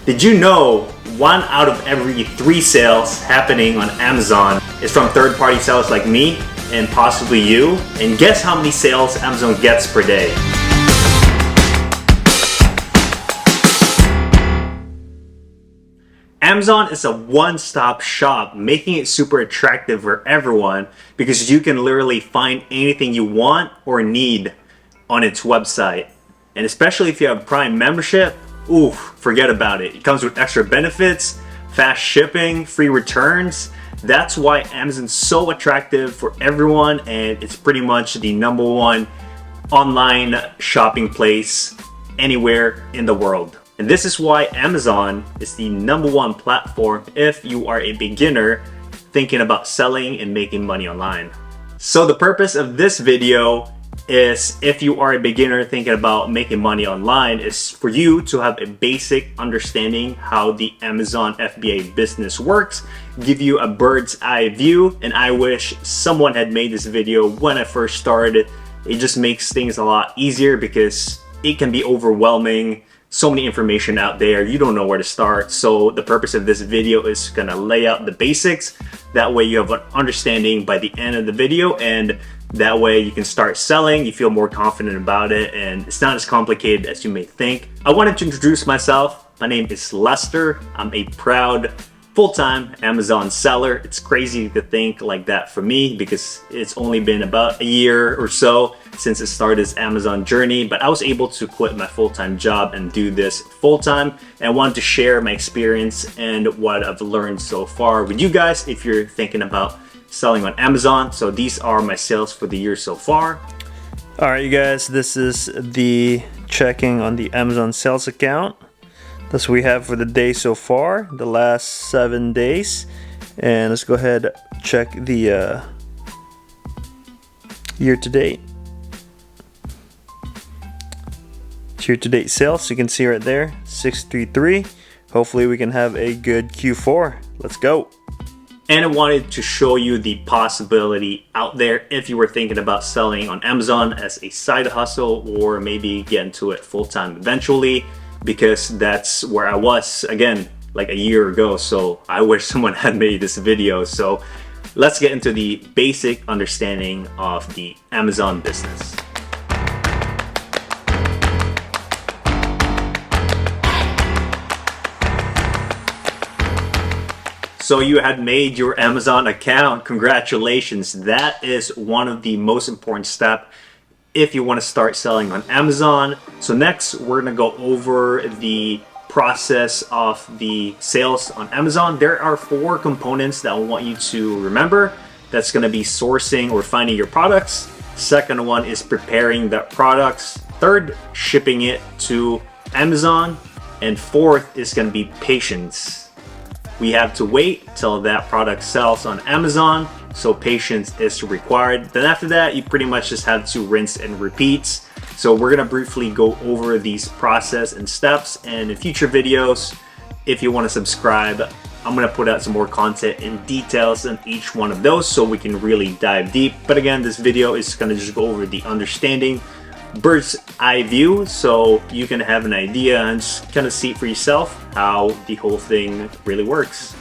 Did you know 1 out of every 3 sales happening on Amazon is from third-party sellers like me and possibly you? And guess how many sales Amazon gets per day? Amazon is a one-stop shop, making it super attractive for everyone because you can literally find anything you want or need on its website. And especially if you have Prime membership, oof, forget about it. It comes with extra benefits, fast shipping, free returns. That's why Amazon's so attractive for everyone, and it's pretty much the #1 online shopping place anywhere in the world. And this is why Amazon is the #1 platform if you are a beginner thinking about selling and making money online. So the purpose of this video is, if you are a beginner thinking about making money online, is for you to have a basic understanding how the Amazon FBA business works, give you a bird's eye view. And I wish someone had made this video when I first started. It just makes things a lot easier because it can be overwhelming. So many information out there, you don't know where to start. So the purpose of this video is gonna lay out the basics. That way you have an understanding by the end of the video, and that way you can start selling, you feel more confident about it, and it's not as complicated as you may think. I wanted to introduce myself. My name is Lester. I'm a proud full-time Amazon seller. It's crazy to think like that for me because it's only been about a year or so since it started this Amazon journey, but I was able to quit my full-time job and do this full-time, and I wanted to share my experience and what I've learned so far with you guys if you're thinking about selling on Amazon. So these are my sales for the year so far. All right, you guys, this is the checking on the Amazon sales account. That's what we have for the day so far, the last 7 days. And let's go ahead and check the year-to-date. Year-to-date sales, you can see right there, 633. Hopefully we can have a good Q4. Let's go. And I wanted to show you the possibility out there if you were thinking about selling on Amazon as a side hustle, or maybe get into it full-time eventually, because that's where I was, again, like a year ago. So I wish someone had made this video. So let's get into the basic understanding of the Amazon business. So you had made your Amazon account. Congratulations. That is one of the most important steps if you want to start selling on Amazon. So next, we're going to go over the process of the sales on Amazon. There are 4 components that I want you to remember. That's going to be sourcing or finding your products. Second one is preparing the products. Third, shipping it to Amazon. And fourth is going to be patience. We have to wait till that product sells on Amazon, so patience is required. Then after that, you pretty much just have to rinse and repeat. So we're gonna briefly go over these process and steps, and in future videos, if you want to subscribe, I'm gonna put out some more content and details on each one of those so we can really dive deep. But again, this video is gonna just go over the understanding, bird's eye view, so you can have an idea and just kind of see for yourself how the whole thing really works.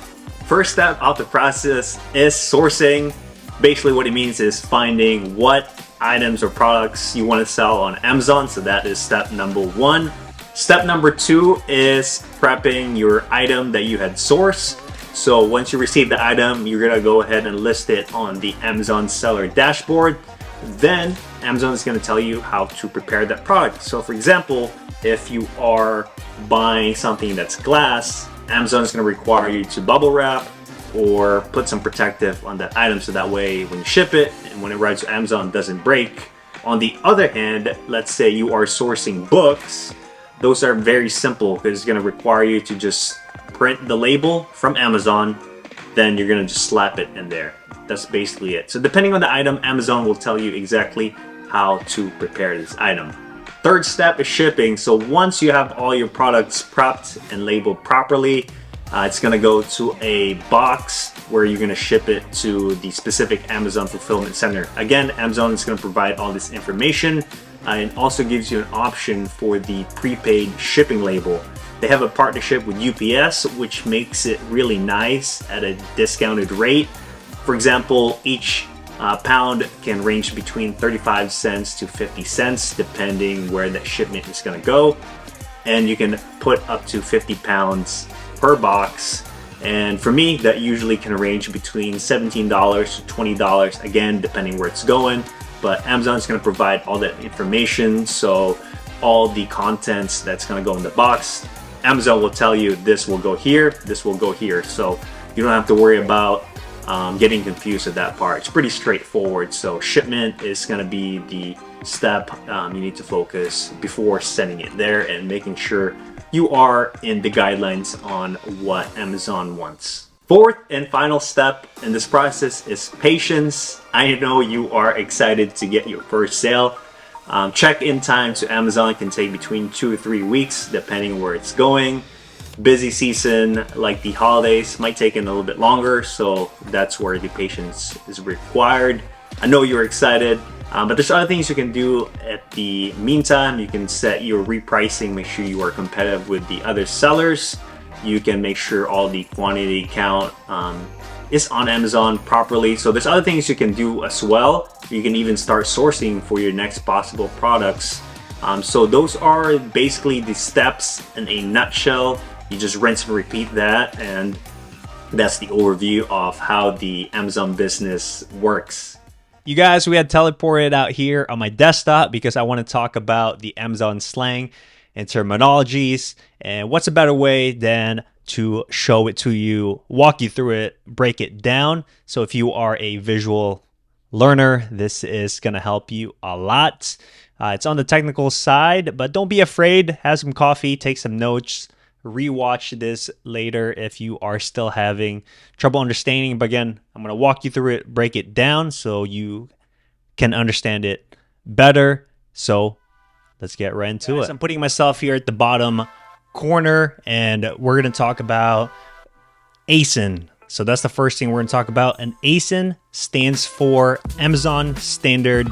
First step of the process is sourcing. Basically what it means is finding what items or products you want to sell on Amazon. So that is step #1. Step #2 is prepping your item that you had sourced. So once you receive the item, you're gonna go ahead and list it on the Amazon seller dashboard. Then Amazon is going to tell you how to prepare that product. So for example, if you are buying something that's glass, Amazon is going to require you to bubble wrap or put some protective on that item, so that way when you ship it and when it arrives to Amazon, it doesn't break. On the other hand, let's say you are sourcing books. Those are very simple because it's going to require you to just print the label from Amazon, then you're going to just slap it in there. That's basically it. So depending on the item, Amazon will tell you exactly how to prepare this item. Third step is shipping. So once you have all your products prepped and labeled properly, it's gonna go to a box where you're gonna ship it to the specific Amazon fulfillment center. Again, Amazon is gonna provide all this information and also gives you an option for the prepaid shipping label. They have a partnership with UPS, which makes it really nice at a discounted rate. For example, each pound can range between 35 cents to 50 cents depending where that shipment is going to go, and you can put up to 50 pounds per box. And for me, that usually can range between $17 to $20, again depending where it's going. But Amazon's going to provide all that information, so all the contents that's going to go in the box, Amazon will tell you this will go here, this will go here, so you don't have to worry about getting confused with that part. It's pretty straightforward. So shipment is going to be the step you need to focus before sending it there and making sure you are in the guidelines on what Amazon wants. Fourth and final step in this process is patience. I know you are excited to get your first sale. Check-in time to Amazon can take between 2 or 3 weeks depending where it's going. Busy season like the holidays might take a little bit longer, so that's where the patience is required. I know you're excited, but there's other things you can do at the meantime. You can set your repricing, make sure you are competitive with the other sellers. You can make sure all the quantity count is on Amazon properly. So there's other things you can do as well. You can even start sourcing for your next possible products. So those are basically the steps in a nutshell. You just rinse and repeat that, and that's the overview of how the Amazon business works. You guys, we had teleported out here on my desktop because I want to talk about the Amazon slang and terminologies, and what's a better way than to show it to you, walk you through it, break it down. So if you are a visual learner, this is going to help you a lot. It's on the technical side, but don't be afraid. Have some coffee, take some notes, rewatch this later if you are still having trouble understanding. But again, I'm going to walk you through it, break it down so you can understand it better. So let's get right into it. I'm putting myself here at the bottom corner, and we're going to talk about ASIN. So that's the first thing we're going to talk about. And ASIN stands for Amazon Standard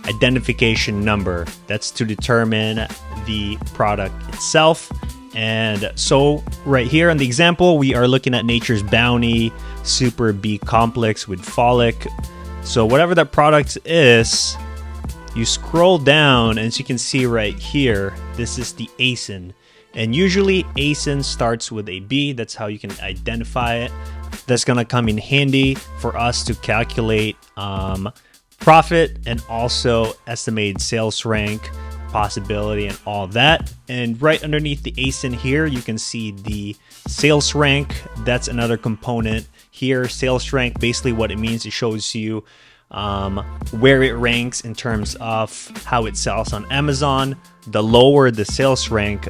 Identification Number. That's to determine the product itself. And so right here on the example, we are looking at Nature's Bounty Super B Complex with Folic. So whatever that product is, you scroll down, and as you can see right here, this is the ASIN. And usually ASIN starts with a B. That's how you can identify it. That's going to come in handy for us to calculate profit and also estimated sales rank, possibility, and all that. And right underneath the ASIN here, you can see the sales rank. That's another component here. Sales rank, basically what it means, it shows you where it ranks in terms of how it sells on Amazon. The lower the sales rank,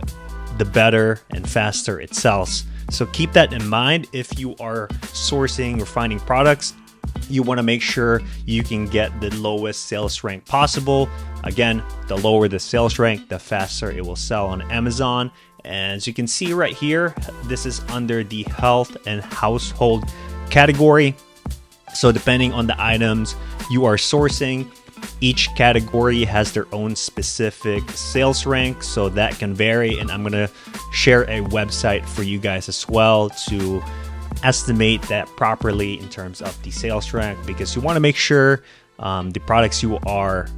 the better and faster it sells. So keep that in mind. If you are sourcing or finding products, you want to make sure you can get the lowest sales rank possible. Again, the lower the sales rank, the faster it will sell on Amazon. And as you can see right here, this is under the health and household category. So depending on the items you are sourcing, each category has their own specific sales rank, so that can vary. And I'm going to share a website for you guys as well to estimate that properly in terms of the sales rank, because you want to make sure the products you are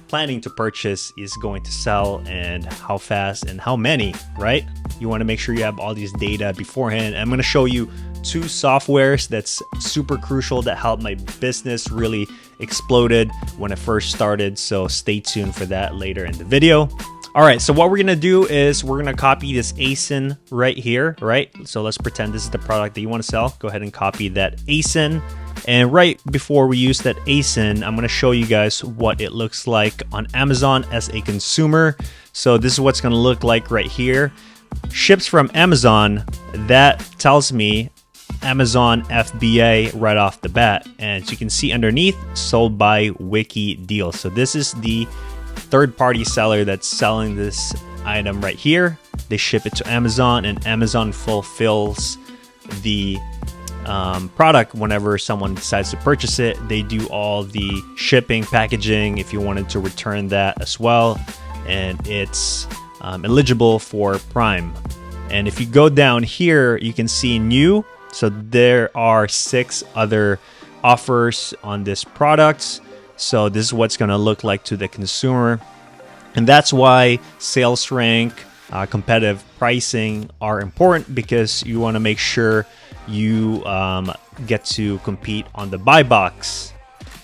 planning to purchase is going to sell and how fast and how many, right? You want to make sure you have all these data beforehand. I'm going to show you 2 softwares that's super crucial that helped my business really exploded when I first started. So stay tuned for that later in the video. All right, so what we're gonna do is we're gonna copy this ASIN right here, right? So let's pretend this is the product that you want to sell. Go ahead and copy that ASIN. And right before we use that ASIN, I'm gonna show you guys what it looks like on Amazon as a consumer. So this is what's gonna look like right here. Ships from Amazon, that tells me Amazon FBA right off the bat. And as you can see underneath, sold by Wiki Deal. So this is the third-party seller that's selling this item right here. They ship it to Amazon, and Amazon fulfills the product whenever someone decides to purchase it. They do all the shipping, packaging, if you wanted to return that as well, and it's eligible for Prime. And if you go down here, you can see new. So there are 6 other offers on this product. So this is what's going to look like to the consumer. And that's why sales rank, competitive pricing are important, because you want to make sure you get to compete on the buy box.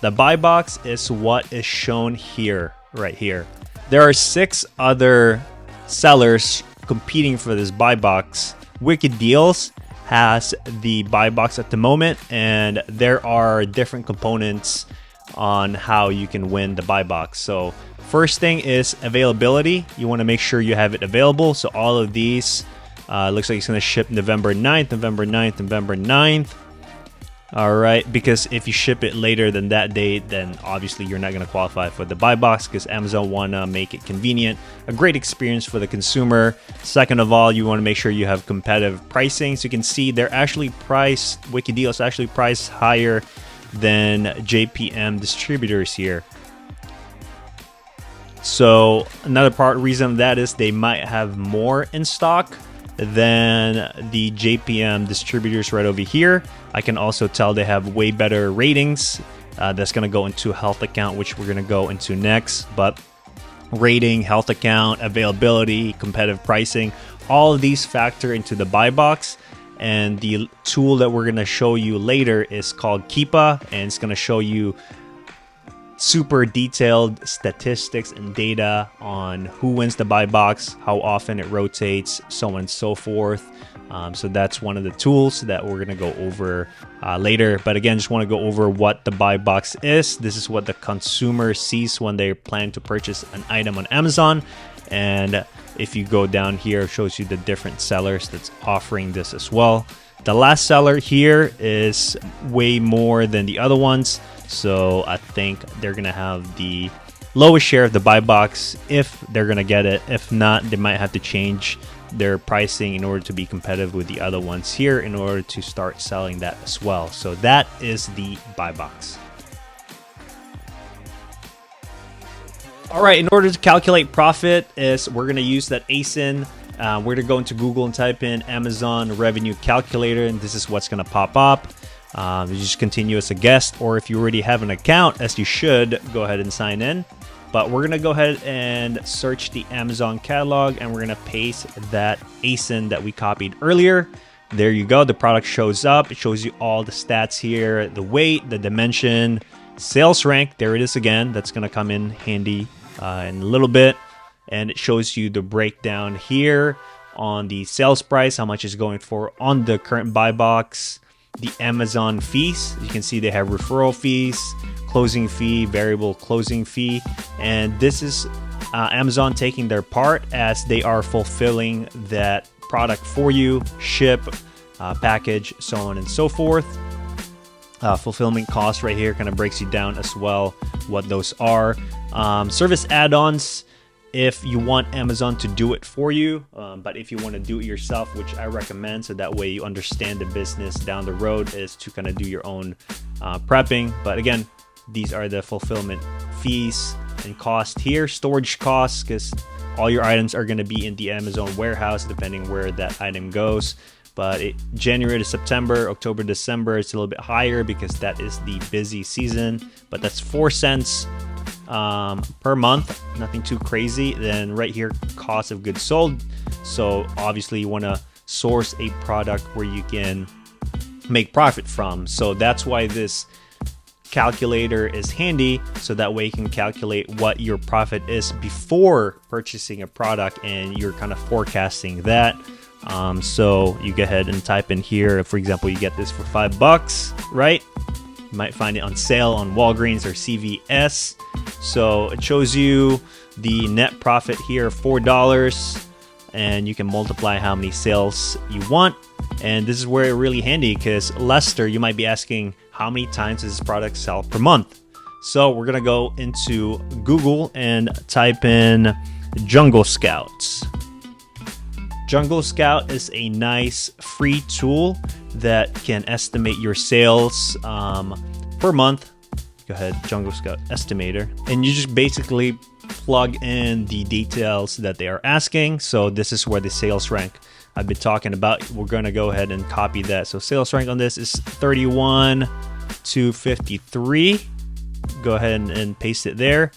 The buy box is what is shown here, right here. There are 6 other sellers competing for this buy box. Wicked Deals has the buy box at the moment, and there are different components on how you can win the buy box. So first thing is availability. You want to make sure you have it available. So all of these looks like it's going to ship November 9th, November 9th, November 9th. All right, because if you ship it later than that date, then obviously you're not going to qualify for the buy box, because Amazon want to make it convenient, a great experience for the consumer. Second of all, you want to make sure you have competitive pricing. So you can see they're actually priced, Wicked Deals actually priced higher than JPM distributors here. So another reason of that is they might have more in stock than the JPM distributors right over here. I can also tell they have way better ratings. That's going to go into health account, which we're going to go into next. But rating, health account, availability, competitive pricing, all of these factor into the buy box. And the tool that we're going to show you later is called KEEPA, and it's going to show you super detailed statistics and data on who wins the buy box, how often it rotates, so on and so forth. So that's one of the tools that we're going to go over later. But again, just want to go over what the buy box is. This is what the consumer sees when they plan to purchase an item on Amazon. And if you go down here, it shows you the different sellers that's offering this as well. The last seller here is way more than the other ones. So I think they're going to have the lowest share of the buy box if they're going to get it. If not, they might have to change their pricing in order to be competitive with the other ones here in order to start selling that as well. So that is the buy box. All right, in order to calculate profit, we're going to use that ASIN. We're going to go into Google and type in Amazon Revenue Calculator, and this is what's going to pop up. You just continue as a guest, or if you already have an account, as you should, go ahead and sign in. But we're going to go ahead and search the Amazon catalog, and we're going to paste that ASIN that we copied earlier. There you go. The product shows up. It shows you all the stats here, the weight, the dimension, sales rank. There it is again. That's going to come in handy in a little bit. And it shows you the breakdown here on the sales price, how much is going for on the current buy box, the Amazon fees. You can see they have referral fees, closing fee, variable closing fee. And this is Amazon taking their part as they are fulfilling that product for you, ship, package, so on and so forth. Fulfillment cost right here kind of breaks you down as well what those are. Service add-ons, if you want Amazon to do it for you, but if you want to do it yourself, which I recommend, so that way you understand the business down the road, is to kind of do your own prepping. But again, these are the fulfillment fees and cost here. Storage costs, because all your items are going to be in the Amazon warehouse depending where that item goes. But January to September, October, December, it's a little bit higher because that is the busy season. But that's 4 cents per month, nothing too crazy. Then right here, cost of goods sold. So obviously you want to source a product where you can make profit from. So that's why this calculator is handy, so that way you can calculate what your profit is before purchasing a product, and you're kind of forecasting that. So you go ahead and type in here, for example, you get this for $5, right? You might find it on sale on Walgreens or CVS. So it shows you the net profit here, $4, and you can multiply how many sales you want. And this is where it's really handy, because Lester, you might be asking, how many times does this product sell per month? So we're gonna go into Google and type in Jungle Scouts. Jungle Scout is a nice free tool that can estimate your sales per month. Go ahead, Jungle Scout Estimator. And you just basically plug in the details that they are asking. So this is where the sales rank I've been talking about. We're going to go ahead and copy that. So sales rank on this is 31 to 53. Go ahead and paste it there.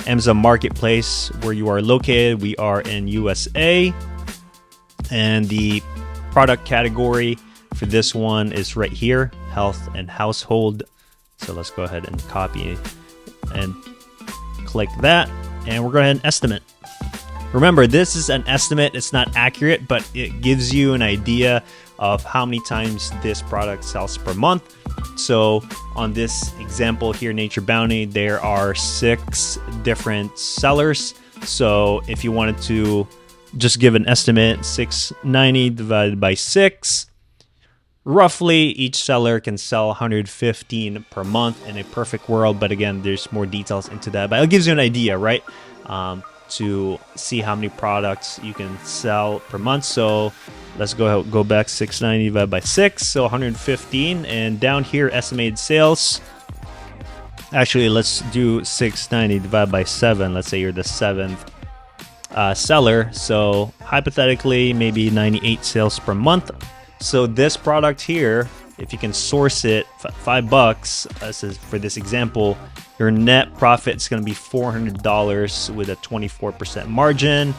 Amazon Marketplace, where you are located, we are in USA. And the product category for this one is right here, health and household. So let's go ahead and copy and click that, and we're going to go ahead and estimate. Remember, this is an estimate. It's not accurate, but it gives you an idea of how many times this product sells per month. So on this example here, Nature Bounty, there are 6 different sellers. So if you wanted to just give an estimate, 690 divided by 6, roughly each seller can sell 115 per month in a perfect world. But again, there's more details into that, but it gives you an idea, right? To see how many products you can sell per month. So let's go back, 690 divided by 6, so 115. And down here, estimated sales. Actually, let's do 690 divided by 7. Let's say you're the 7th seller. So hypothetically, maybe 98 sales per month. So this product here, if you can source it $5, for this example, your net profit is going to be $400 with a 24% margin.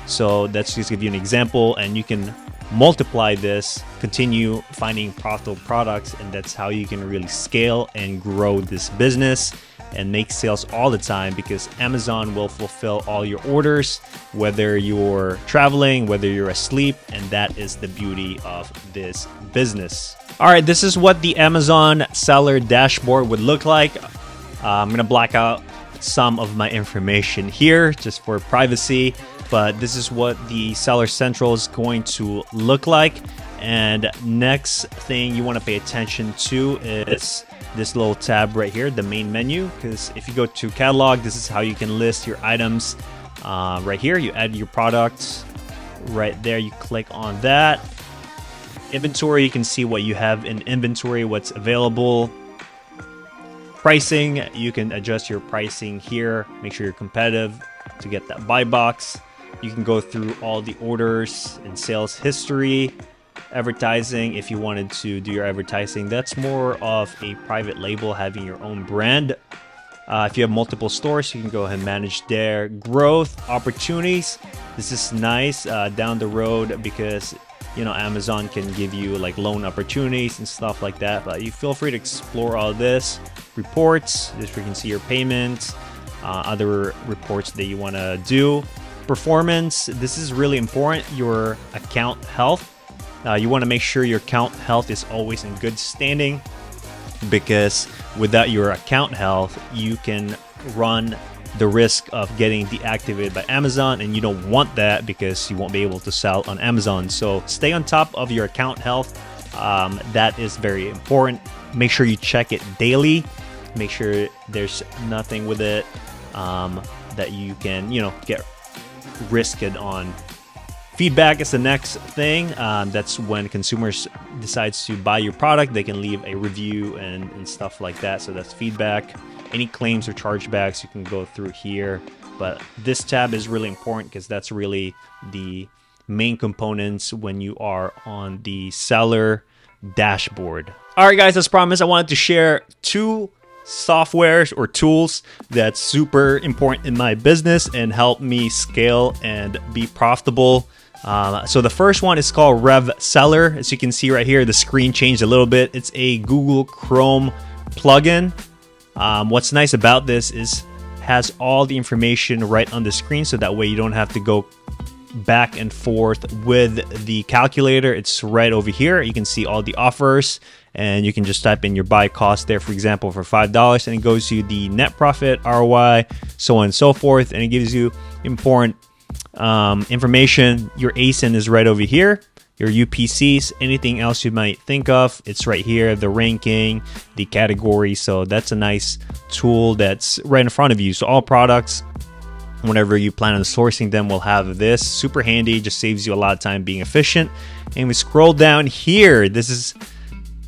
So that's just give you an example, and you can multiply this, continue finding profitable products, and that's how you can really scale and grow this business and make sales all the time, because Amazon will fulfill all your orders, whether you're traveling, whether you're asleep, and that is the beauty of this business. All right, this is what the Amazon seller dashboard would look like. I'm gonna black out some of my information here just for privacy, but this is what the Seller Central is going to look like. And next thing you want to pay attention to is this little tab right here, the main menu, because if you go to catalog, this is how you can list your items. Right here, you add your products right there, you click on that. Inventory, you can see what you have in inventory, what's available. Pricing, you can adjust your pricing here, make sure you're competitive to get that buy box. You can go through all the orders and sales history. Advertising, if you wanted to do your advertising, that's more of a private label, having your own brand. If you have multiple stores, you can go ahead and manage their growth opportunities. This is nice down the road, because Amazon can give you like loan opportunities and stuff like that, but you feel free to explore all this. Reports, this where you can see your payments, other reports that you want to do. Performance, this is really important, your account health. You want to make sure your account health is always in good standing, because without your account health, you can run the risk of getting deactivated by Amazon, and you don't want that, because you won't be able to sell on Amazon. So stay on top of your account health. That is very important. Make sure you check it daily. Make sure there's nothing with it that you can get risked on. Feedback is the next thing. That's when consumers decides to buy your product, they can leave a review and stuff like that. So that's feedback. Any claims or chargebacks, you can go through here. But this tab is really important, because that's really the main components when you are on the seller dashboard. All right, guys, as promised, I wanted to share 2 softwares or tools that's super important in my business and help me scale and be profitable. So the first one is called REVSELLER. As you can see right here, the screen changed a little bit. It's a Google Chrome plugin. What's nice about this is has all the information right on the screen, so that way you don't have to go back and forth with the calculator. It's right over here. You can see all the offers, and you can just type in your buy cost there, for example, for $5, and it goes to the net profit, ROI, so on and so forth, and it gives you important information. Your ASIN is right over here, your UPCs, anything else you might think of, it's right here, the ranking, the category. So that's a nice tool that's right in front of you. So all products, whenever you plan on sourcing them, will have this. Super handy, just saves you a lot of time being efficient. And we scroll down here, this is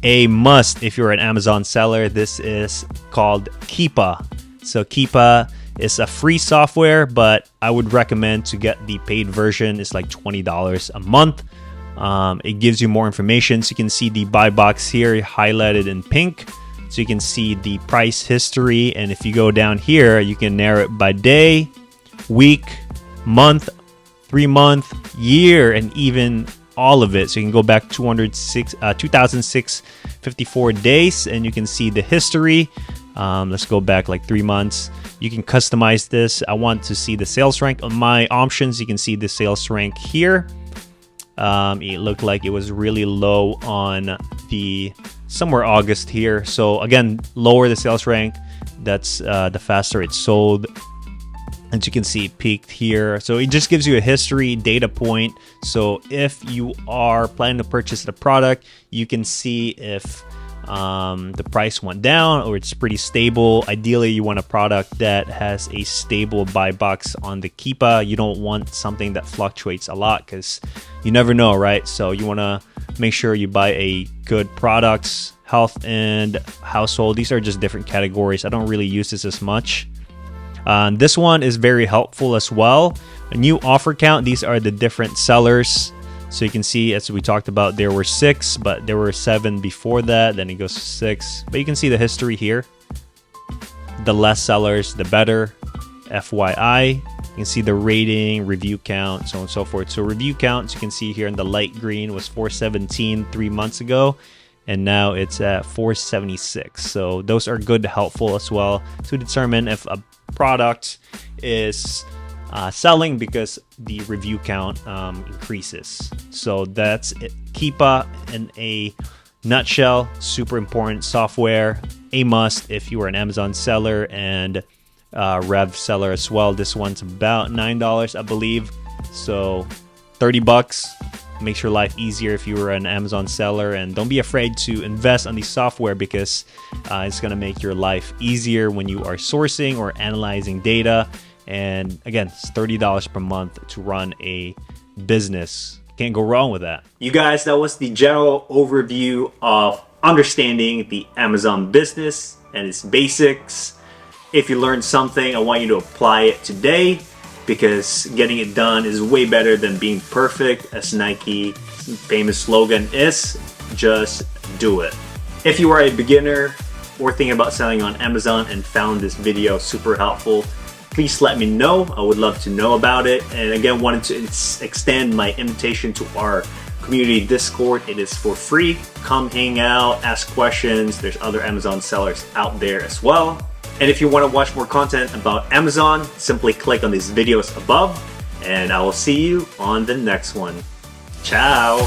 a must if you're an Amazon seller. This is called KEEPA. So KEEPA It's a free software, but I would recommend to get the paid version. It's like $20 a month. It gives you more information. So you can see the buy box here highlighted in pink. So you can see the price history. And if you go down here, you can narrow it by day, week, month, 3-month, year, and even all of it. So you can go back 2,654 days and you can see the history. Let's go back like 3 months. You can customize this. I want to see the sales rank. On my options, you can see the sales rank here. It looked like it was really low on the somewhere August here. So again, lower the sales rank, that's the faster it's sold. As you can see, it peaked here. So it just gives you a history data point. So if you are planning to purchase the product, you can see if the price went down or it's pretty stable. Ideally, you want a product that has a stable buy box on the KEEPA. You don't want something that fluctuates a lot because you never know, right? So you want to make sure you buy a good products. Health and household, these are just different categories. I don't really use this as much. This one is very helpful as well. A new offer count, these are the different sellers. So you can see, as we talked about, there were 6, but there were 7 before that. Then it goes to 6. But you can see the history here. The less sellers, the better. FYI. You can see the rating, review count, so on and so forth. So review counts, you can see here in the light green was 417 3 months ago. And now it's at 476. So those are good, helpful as well to determine if a product is selling because the review count increases. So that's it. KEEPA in a nutshell. Super important software, a must if you are an Amazon seller and REVSELLER as well. This one's about $9, I believe. So $30 makes your life easier if you are an Amazon seller. And don't be afraid to invest on the software because it's going to make your life easier when you are sourcing or analyzing data. And again, it's $30 per month to run a business. Can't go wrong with that. You guys, that was the general overview of understanding the Amazon business and its basics. If you learned something, I want you to apply it today because getting it done is way better than being perfect, as Nike's famous slogan is, just do it. If you are a beginner or thinking about selling on Amazon and found this video super helpful, please let me know. I would love to know about it. And again, wanted to extend my invitation to our community Discord. It is for free. Come hang out, ask questions. There's other Amazon sellers out there as well. And if you want to watch more content about Amazon, simply click on these videos above, and I will see you on the next one. Ciao.